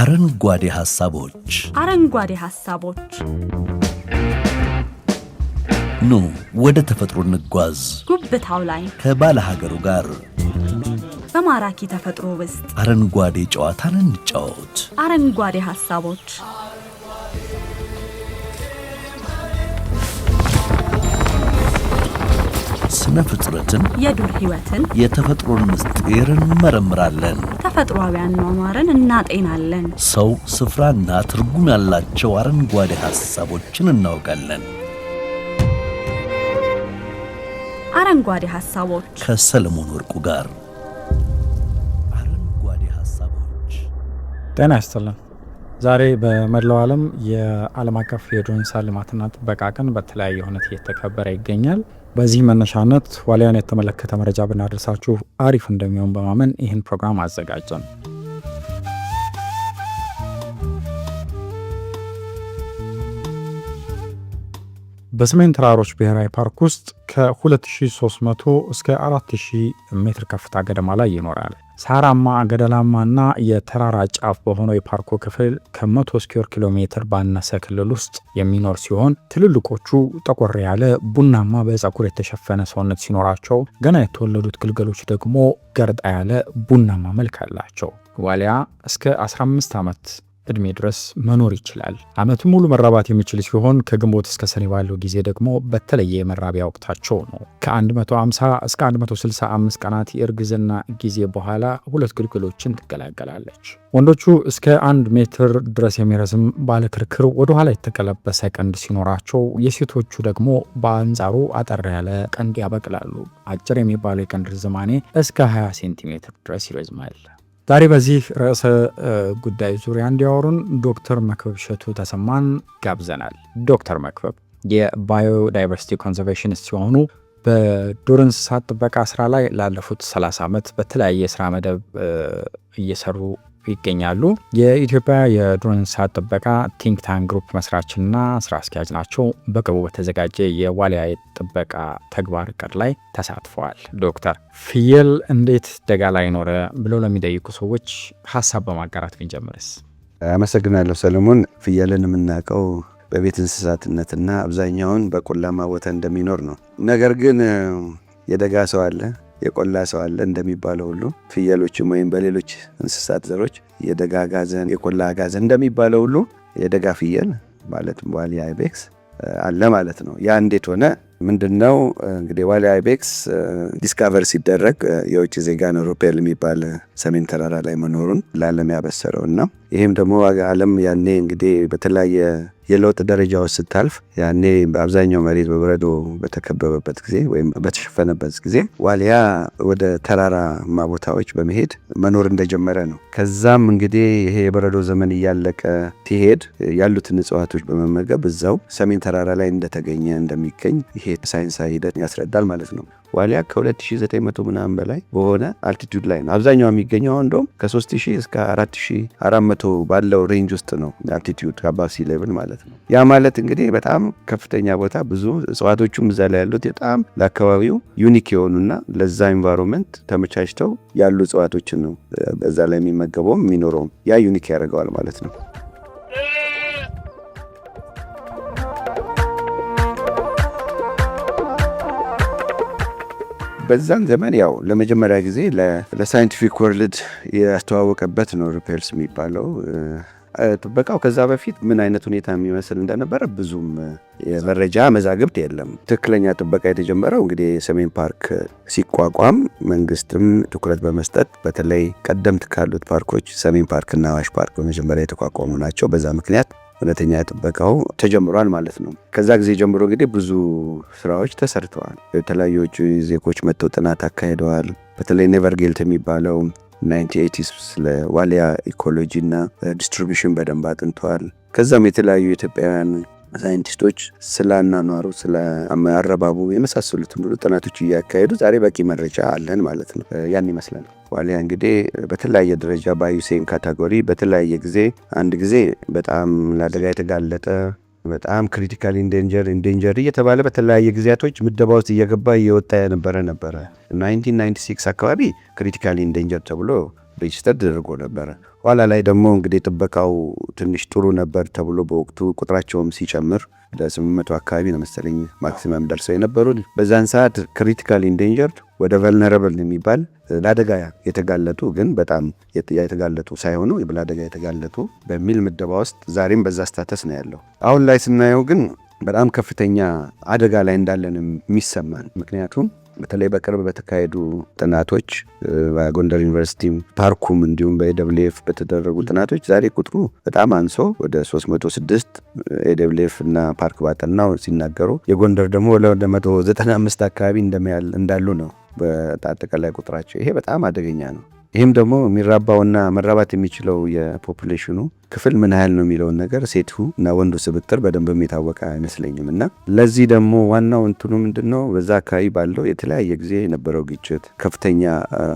አረንጓዴ ሐሳቦች ኑ ወደ ተፈጥሮ እንጓዝ። ጉብታው ላይ ከባለ ሀገሩ ጋር በማራኪ ተፈጥሮ ውስጥ አረንጓዴ ጨዋታን እንጫወት። አረንጓዴ ሐሳቦች ስነ ፍጥረትን፣ የዱር ሕይወትን፣ የተፈጥሮን ምስጢር እንመረምራለን። ተፈጥሯዊ አኗኗርን እናጤናለን። ሰው ስፍራና ትርጉም ያላቸው አረንጓዴ ሐሳቦችን እናውቃለን። አረንጓዴ ሐሳቦች ከሰለሞን ወርቁ ጋር አረንጓዴ ሐሳቦች። ጤና ይስጥልን። ዛሬ በመላው ዓለም የዓለም አቀፍ የዱር እንስሳት ልማትና ጥበቃ ቀን በተለያየ ሁኔታ እየተከበረ ይገኛል። በዚህ መነሻነት ዋልያን የተመለከተ መረጃ ብናደርሳችሁ አሪፍ እንደሚሆን በማመን ይህን ፕሮግራም አዘጋጀን። በሰሜን ተራሮች ብሔራዊ ፓርክ ውስጥ ከ2300 እስከ 4000 ሜትር ከፍታ ገደማ ላይ ይኖራል። ሳራማ ገደላማና የተራራ ጫፍ በሆነው የፓርኩ ክፍል ከ100 ስኩዌር ኪሎ ሜትር ባነሰ ክልል ውስጥ የሚኖር ሲሆን ትልልቆቹ ጠቆር ያለ ቡናማ በፀጉር የተሸፈነ ሰውነት ሲኖራቸው፣ ገና የተወለዱት ግልገሎች ደግሞ ገርጣ ያለ ቡናማ መልክ አላቸው። ዋልያ እስከ 15 ዓመት እድሜ ድረስ መኖር ይችላል። ዓመቱን ሙሉ መራባት የሚችል ሲሆን ከግንቦት እስከ ሰኔ ባለው ጊዜ ደግሞ በተለየ የመራቢያ ወቅታቸው ነው። ከ150 እስከ 165 ቀናት የእርግዝና ጊዜ በኋላ 2 ግልገሎችን ትገላገላለች። ወንዶቹ እስከ 1 ሜትር ድረስ የሚረዝም ባለክርክር ወደ ኋላ የተቀለበሰ ቀንድ ሲኖራቸው፣ የሴቶቹ ደግሞ በአንጻሩ አጠር ያለ ቀንድ ያበቅላሉ። አጭር የሚባለው የቀንድ ርዝማኔ እስከ 20 ሴንቲሜትር ድረስ ይረዝማል። ዛሬ በዚህ ርዕሰ ጉዳይ ዙሪያ እንዲያወሩን ዶክተር መክበብ እሸቱ ተሰማን ጋብዘናል። ዶክተር መክበብ የባዮዳይቨርሲቲ ኮንዘርቬሽኒስት ሲሆኑ በዱር እንስሳት ጥበቃ ስራ ላይ ላለፉት 30 ዓመት በተለያየ የስራ መደብ እየሰሩ ይገኛሉ። የኢትዮጵያ የዱር እንስሳት ጥበቃ ቲንክ ታንክ ግሩፕ መስራችና ስራ አስኪያጅ ናቸው። በቅርቡ በተዘጋጀ የዋልያ ጥበቃ ተግባር ዕቅድ ላይ ተሳትፈዋል። ዶክተር ፍየል እንዴት ደጋ ላይ ኖረ ብለው ለሚጠይቁ ሰዎች ሀሳብ በማጋራት ብንጀምርስ? አመሰግናለሁ ሰለሞን። ፍየልን የምናውቀው በቤት እንስሳትነትና አብዛኛውን በቆላማ ቦታ እንደሚኖር ነው። ነገር ግን የደጋ ሰው አለ፣ የቆላ ሰው አለ እንደሚባለው ሁሉ ፍየሎችም ወይም በሌሎች እንስሳት ዘሮች የደጋ አጋዘን፣ የቆላ አጋዘን እንደሚባለው ሁሉ የደጋ ፍየል ማለትም ዋልያ አይቤክስ አለ ማለት ነው። ያ እንዴት ሆነ? ምንድነው እንግዲህ ዋልያ አይቤክስ ዲስካቨር ሲደረግ የውጭ ዜጋ ነው ሮፔል የሚባል ሰሜን ተራራ ላይ መኖሩን ለዓለም ያበሰረው እና ይህም ደግሞ ዓለም ያኔ እንግዲህ በተለያየ የለውጥ ደረጃዎች ስታልፍ ያኔ በአብዛኛው መሬት በበረዶ በተከበበበት ጊዜ ወይም በተሸፈነበት ጊዜ ዋልያ ወደ ተራራማ ቦታዎች በመሄድ መኖር እንደጀመረ ነው። ከዛም እንግዲህ ይሄ የበረዶ ዘመን እያለቀ ሲሄድ ያሉትን እጽዋቶች በመመገብ እዛው ሰሜን ተራራ ላይ እንደተገኘ እንደሚገኝ ይሄ ሳይንሳዊ ሂደት ያስረዳል ማለት ነው። ዋልያ ከ2900 ምናምን በላይ በሆነ አልቲቱድ ላይ ነው አብዛኛው የሚገኘው። እንደውም ከ3000 እስከ 4400 ባለው ሬንጅ ውስጥ ነው አልቲቱድ አባቭ ሲ ሌቭል ማለት ነው። ያ ማለት እንግዲህ በጣም ከፍተኛ ቦታ፣ ብዙ እጽዋቶቹም እዛ ላይ ያሉት በጣም ለአካባቢው ዩኒክ የሆኑና ለዛ ኢንቫይሮንመንት ተመቻችተው ያሉ እጽዋቶችን ነው እዛ ላይ የሚመገበውም የሚኖረውም። ያ ዩኒክ ያደርገዋል ማለት ነው። በዛን ዘመን ያው ለመጀመሪያ ጊዜ ለሳይንቲፊክ ወርልድ ያስተዋወቀበት ነው ሪፔልስ የሚባለው ጥበቃው። ከዛ በፊት ምን አይነት ሁኔታ የሚመስል እንደነበረ ብዙም የመረጃ መዛግብት የለም። ትክክለኛ ጥበቃ የተጀመረው እንግዲህ የሰሜን ፓርክ ሲቋቋም መንግስትም ትኩረት በመስጠት በተለይ ቀደምት ካሉት ፓርኮች ሰሜን ፓርክና አዋሽ ፓርክ በመጀመሪያ የተቋቋሙ ናቸው። በዛ ምክንያት እውነተኛ ጥበቃው ተጀምሯል ማለት ነው። ከዛ ጊዜ ጀምሮ እንግዲህ ብዙ ስራዎች ተሰርተዋል። የተለያዩ ዜጎች መጥተው ጥናት አካሂደዋል። በተለይ ኔቨር ጌልት የሚባለው 1980 ስለ ዋልያ ኢኮሎጂ እና ዲስትሪቢዩሽን በደንብ አጥንተዋል። ከዛም የተለያዩ ኢትዮጵያውያን ሳይንቲስቶች ስለ አኗኗሩ፣ ስለ አረባቡ የመሳሰሉትን ሁሉ ጥናቶች እያካሄዱ ዛሬ በቂ መረጃ አለን ማለት ነው። ያን ይመስላል። ዋልያ እንግዲህ በተለያየ ደረጃ በአዩሴን ካታጎሪ በተለያየ ጊዜ አንድ ጊዜ በጣም ለአደጋ የተጋለጠ በጣም ክሪቲካል ኢንዴንጀር እየተባለ በተለያየ ጊዜያቶች ምደባ ውስጥ እየገባ እየወጣ ነበረ 1996 አካባቢ ክሪቲካል ኢንዴንጀር ተብሎ ሬጅስተር ተደርጎ ነበረ። ኋላ ላይ ደግሞ እንግዲህ ጥበቃው ትንሽ ጥሩ ነበር ተብሎ በወቅቱ ቁጥራቸውም ሲጨምር ለ800 አካባቢ ነው መሰለኝ ማክሲመም ደርሰው የነበሩት። በዛን ሰዓት ክሪቲካል ኢንዴንጀርድ ወደ ቨልነረብል የሚባል ለአደጋ የተጋለጡ ግን በጣም የተጋለጡ ሳይሆኑ ለአደጋ የተጋለጡ በሚል ምደባ ውስጥ ዛሬም በዛ ስታተስ ነው ያለው። አሁን ላይ ስናየው ግን በጣም ከፍተኛ አደጋ ላይ እንዳለን የሚሰማን ምክንያቱም በተለይ በቅርብ በተካሄዱ ጥናቶች በጎንደር ዩኒቨርሲቲም ፓርኩም እንዲሁም በኤደብሊኤፍ በተደረጉ ጥናቶች ዛሬ ቁጥሩ በጣም አንሶ ወደ 306 ኤደብሊኤፍ እና ፓርክ ባጠናው ሲናገሩ የጎንደር ደግሞ ወደ 195 አካባቢ እንዳሉ ነው በአጠቃላይ ቁጥራቸው። ይሄ በጣም አደገኛ ነው። ይህም ደግሞ የሚራባውና መራባት የሚችለው የፖፑሌሽኑ ክፍል ምን ያህል ነው የሚለውን ነገር ሴቱ እና ወንዱ ስብጥር በደንብ የሚታወቅ አይመስለኝም። እና ለዚህ ደግሞ ዋናው እንትኑ ምንድነው በዛ አካባቢ ባለው የተለያየ ጊዜ የነበረው ግጭት ከፍተኛ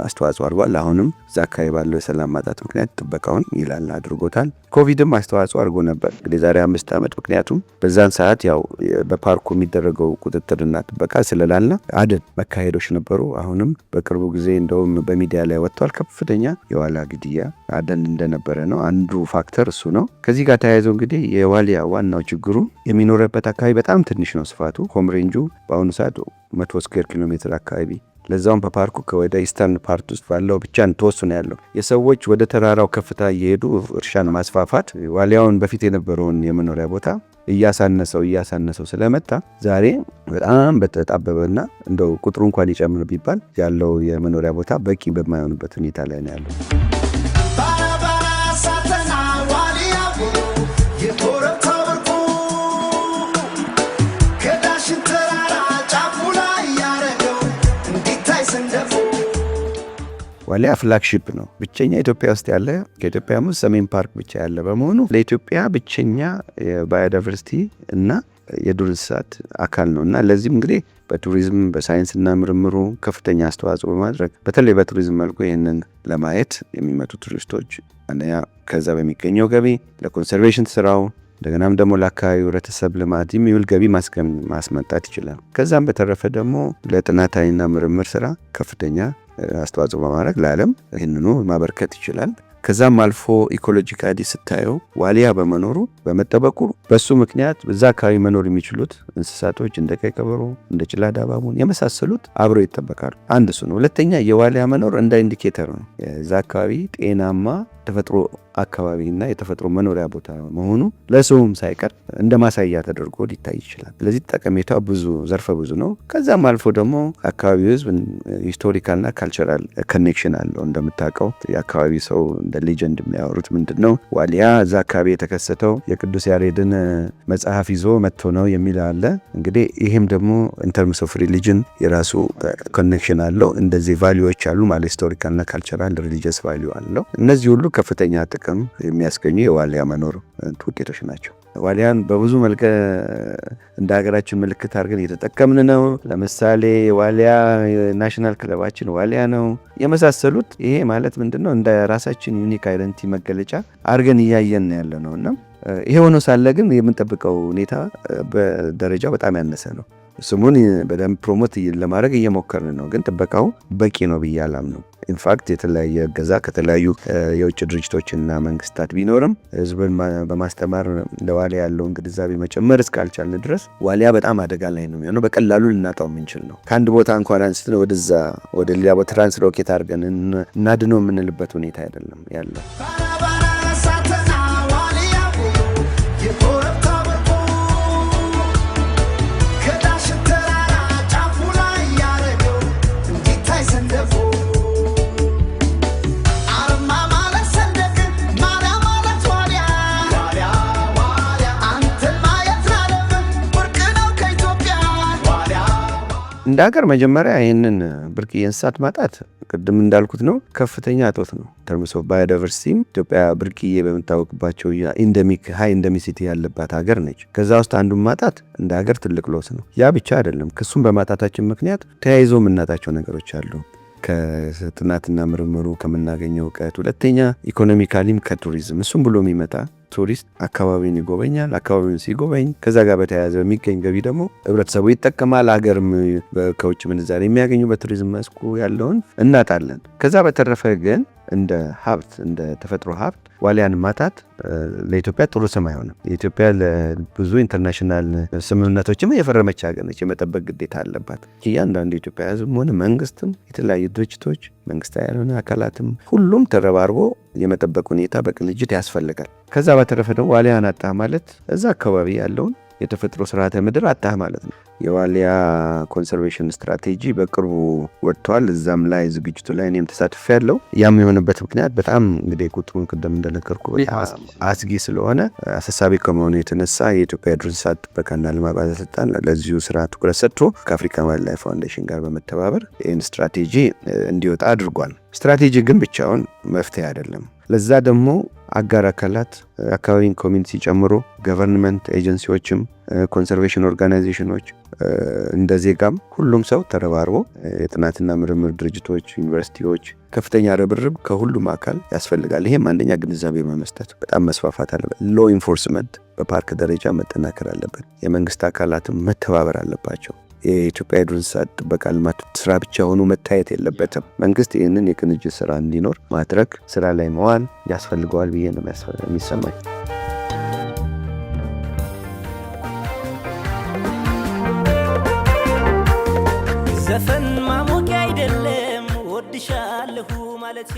አስተዋጽኦ አድርጓል። አሁንም እዛ አካባቢ ባለው የሰላም ማጣት ምክንያት ጥበቃውን ይላል አድርጎታል። ኮቪድም አስተዋጽኦ አድርጎ ነበር እንግዲህ ዛሬ 5 ዓመት። ምክንያቱም በዛን ሰዓት ያው በፓርኩ የሚደረገው ቁጥጥርና ጥበቃ ስለላልና አደን መካሄዶች ነበሩ። አሁንም በቅርቡ ጊዜ እንደውም በሚዲያ ላይ ወጥቷል። ከፍተኛ የዋልያ ግድያ አደን እንደነበረ ነው አንዱ ፋክተር እሱ ነው። ከዚህ ጋር ተያይዘው እንግዲህ የዋልያ ዋናው ችግሩ የሚኖርበት አካባቢ በጣም ትንሽ ነው ስፋቱ። ሆም ሬንጁ በአሁኑ ሰዓት 100 ስኩዌር ኪሎ ሜትር አካባቢ ለዛውም በፓርኩ ከወደ ኢስተርን ፓርት ውስጥ ባለው ብቻ ተወስኖ ያለው የሰዎች ወደ ተራራው ከፍታ እየሄዱ እርሻን ማስፋፋት ዋልያውን በፊት የነበረውን የመኖሪያ ቦታ እያሳነሰው ስለመጣ ዛሬ በጣም በተጣበበና እንደው ቁጥሩ እንኳን ይጨምር ቢባል ያለው የመኖሪያ ቦታ በቂ በማይሆንበት ሁኔታ ላይ ነው ያለው። ዋልያ ፍላግሺፕ ነው። ብቸኛ ኢትዮጵያ ውስጥ ያለ ከኢትዮጵያ ውስጥ ሰሜን ፓርክ ብቻ ያለ በመሆኑ ለኢትዮጵያ ብቸኛ የባዮዳይቨርሲቲ እና የዱር እንስሳት አካል ነው እና ለዚህም እንግዲህ በቱሪዝም በሳይንስና ምርምሩ ከፍተኛ አስተዋጽኦ በማድረግ በተለይ በቱሪዝም መልኩ ይህንን ለማየት የሚመጡ ቱሪስቶች አንደኛ ከዛ በሚገኘው ገቢ ለኮንሰርቬሽን ስራው እንደገናም ደግሞ ለአካባቢው ህብረተሰብ ልማት የሚውል ገቢ ማስመጣት ይችላል። ከዛም በተረፈ ደግሞ ለጥናታዊና ምርምር ስራ ከፍተኛ አስተዋጽኦ በማድረግ ለዓለም ይህንኑ ማበርከት ይችላል። ከዛም አልፎ ኢኮሎጂካሊ ስታየው ዋልያ በመኖሩ በመጠበቁ በሱ ምክንያት በዛ አካባቢ መኖር የሚችሉት እንስሳቶች እንደ ቀይ ቀበሮ እንደ ጭላዳ ባቡን የመሳሰሉት አብረው ይጠበቃሉ። አንድ እሱ ነው። ሁለተኛ የዋልያ መኖር እንደ ኢንዲኬተር ነው የዛ አካባቢ ጤናማ ተፈጥሮ አካባቢና የተፈጥሮ መኖሪያ ቦታ መሆኑ ለሰውም ሳይቀር እንደ ማሳያ ተደርጎ ሊታይ ይችላል። ስለዚህ ጠቀሜታው ዘርፈ ብዙ ነው። ከዛም አልፎ ደግሞ አካባቢው ህዝብ ሂስቶሪካልና ካልቸራል ኮኔክሽን አለው። እንደምታውቀው የአካባቢ ሰው እንደ ሌጀንድ የሚያወሩት ምንድነው ዋልያ እዛ አካባቢ የተከሰተው የቅዱስ ያሬድን መጽሐፍ ይዞ መጥቶ ነው የሚል አለ። እንግዲህ ይህም ደግሞ ኢንተርምስ ኦፍ ሪሊጅን የራሱ ኮኔክሽን አለው። እንደዚህ ቫሊዩዎች አሉ ማለት ሂስቶሪካልና ካልቸራል ሪሊጂየስ ቫሊዩ አለው። እነዚህ ሁሉ ከፍተኛ ጥቅም የሚያስገኙ የዋልያ መኖር ውጤቶች ናቸው። ዋልያን በብዙ መልክ እንደ ሀገራችን ምልክት አድርገን እየተጠቀምን ነው። ለምሳሌ ዋልያ ናሽናል ክለባችን ዋልያ ነው የመሳሰሉት። ይሄ ማለት ምንድነው እንደ ራሳችን ዩኒክ አይደንቲ መገለጫ አድርገን እያየን ያለ ነው እና ይሄ ሆኖ ሳለ ግን የምንጠብቀው ሁኔታ በደረጃው በጣም ያነሰ ነው። ስሙን በደንብ ፕሮሞት ለማድረግ እየሞከርን ነው፣ ግን ጥበቃው በቂ ነው ብዬ አላምነው። ኢንፋክት የተለያየ እገዛ ከተለያዩ የውጭ ድርጅቶችና መንግስታት ቢኖርም ህዝብን በማስተማር ለዋልያ ያለውን ግንዛቤ መጨመር እስካልቻልን ድረስ ዋልያ በጣም አደጋ ላይ ነው የሚሆነው። በቀላሉ ልናጣው የምንችል ነው። ከአንድ ቦታ እንኳን አንስተን ወደ ሌላ ቦታ ትራንስሎኬት አድርገን እናድነው የምንልበት ሁኔታ አይደለም ያለው። እንደ ሀገር መጀመሪያ ይህንን ብርቅዬ እንስሳት ማጣት ቅድም እንዳልኩት ነው ከፍተኛ እጦት ነው። ተርምስ ኦፍ ባዮዳይቨርሲቲ ኢትዮጵያ ብርቅዬ በምታወቅባቸው ኢንደሚክ ሃይ ኢንደሚሲቲ ያለባት ሀገር ነች። ከዛ ውስጥ አንዱን ማጣት እንደ ሀገር ትልቅ ሎስ ነው። ያ ብቻ አይደለም፣ ክሱም በማጣታችን ምክንያት ተያይዞ የምናጣቸው ነገሮች አሉ። ከጥናትና ምርምሩ ከምናገኘው እውቀት፣ ሁለተኛ ኢኮኖሚካሊም ከቱሪዝም እሱም ብሎ የሚመጣ ቱሪስት አካባቢውን ይጎበኛል። አካባቢውን ሲጎበኝ ከዛ ጋር በተያያዘ የሚገኝ ገቢ ደግሞ ህብረተሰቡ ይጠቀማል። ሀገርም ከውጭ ምንዛሬ የሚያገኙ በቱሪዝም መስኩ ያለውን እናጣለን። ከዛ በተረፈ ግን እንደ ሀብት እንደ ተፈጥሮ ሀብት ዋልያን ማጣት ለኢትዮጵያ ጥሩ ስም አይሆንም። የኢትዮጵያ ለብዙ ኢንተርናሽናል ስምምነቶችም የፈረመች ሀገር ነች። የመጠበቅ ግዴታ አለባት። እያንዳንዱ የኢትዮጵያ ህዝብ ሆነ መንግስትም፣ የተለያዩ ድርጅቶች፣ መንግስታዊ ያልሆነ አካላትም ሁሉም ተረባርቦ የመጠበቅ ሁኔታ በቅንጅት ያስፈልጋል። ከዛ በተረፈ ደግሞ ዋልያን አጣህ ማለት እዛ አካባቢ ያለውን የተፈጥሮ ስርዓተ ምድር አጣህ ማለት ነው። የዋልያ ኮንሰርቬሽን ስትራቴጂ በቅርቡ ወጥቷል። እዛም ላይ ዝግጅቱ ላይ እኔም ተሳትፌ ያለው። ያም የሆነበት ምክንያት በጣም እንግዲህ ቁጥሩን ቅድም እንደነገርኩ አስጊ ስለሆነ አሳሳቢ ከመሆኑ የተነሳ የኢትዮጵያ የዱር እንስሳት ጥበቃና ልማት ባለስልጣን ለዚሁ ስራ ትኩረት ሰጥቶ ከአፍሪካ ዋይልድ ላይፍ ፋውንዴሽን ጋር በመተባበር ይህን ስትራቴጂ እንዲወጣ አድርጓል። ስትራቴጂ ግን ብቻውን መፍትሄ አይደለም። ለዛ ደግሞ አጋር አካላት አካባቢን ኮሚኒቲ ጨምሮ ገቨርንመንት ኤጀንሲዎችም ኮንሰርቬሽን ኦርጋናይዜሽኖች እንደ ዜጋም ሁሉም ሰው ተረባርቦ የጥናትና ምርምር ድርጅቶች፣ ዩኒቨርሲቲዎች ከፍተኛ ርብርብ ከሁሉም አካል ያስፈልጋል። ይሄም አንደኛ ግንዛቤ በመስጠት በጣም መስፋፋት አለበት። ሎ ኢንፎርስመንት በፓርክ ደረጃ መጠናከር አለበት። የመንግስት አካላትም መተባበር አለባቸው። የኢትዮጵያ የዱር እንስሳት ጥበቃ ልማት ስራ ብቻ ሆኖ መታየት የለበትም። መንግስት ይህንን የቅንጅት ስራ እንዲኖር ማድረግ ስራ ላይ መዋል ያስፈልገዋል ብዬ ነው የሚሰማኝ። ዘፈን ማሞቂያ አይደለም ወድሻለሁ ማለቴ